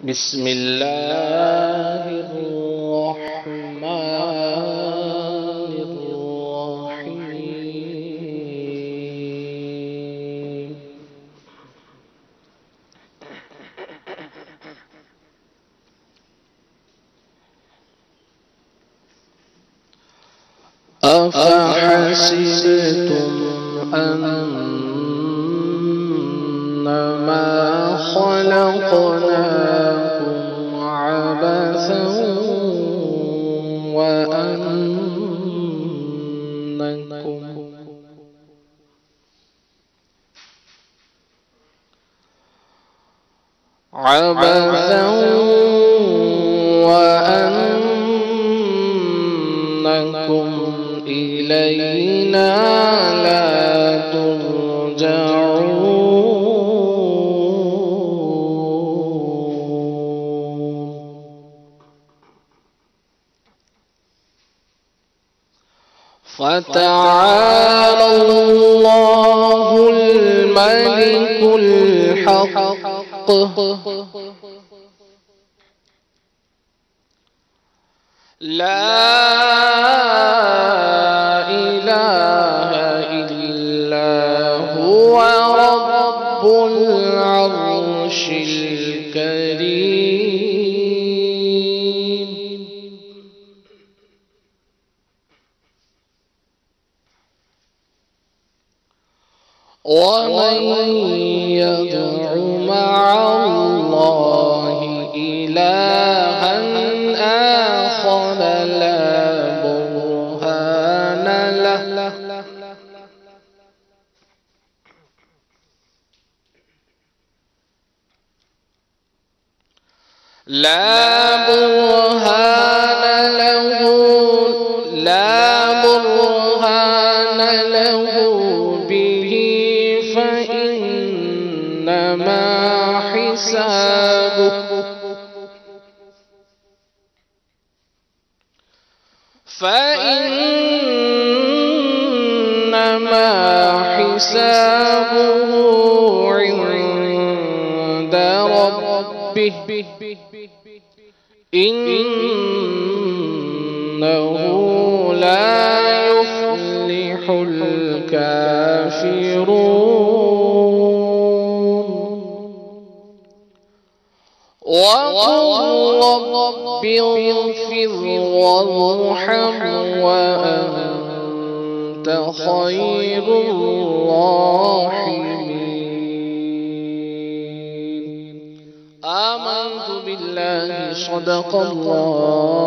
بسم الله الرحمن الرحيم. أفحسبتم أنما خلقناكم عبثا وأنكم إلينا لا ترجعون. فتعالى الله الملك الحق لا إله إلا هو رب العرش الكريم. ومن يدع مع الله إلها آخر لا برهان له به، فإنما حسابه عند ربه، إنه لا يفلح الكافرون. وقل رب اغفر وارحم وأنت خير الراحمين. آمنت بالله، صدق الله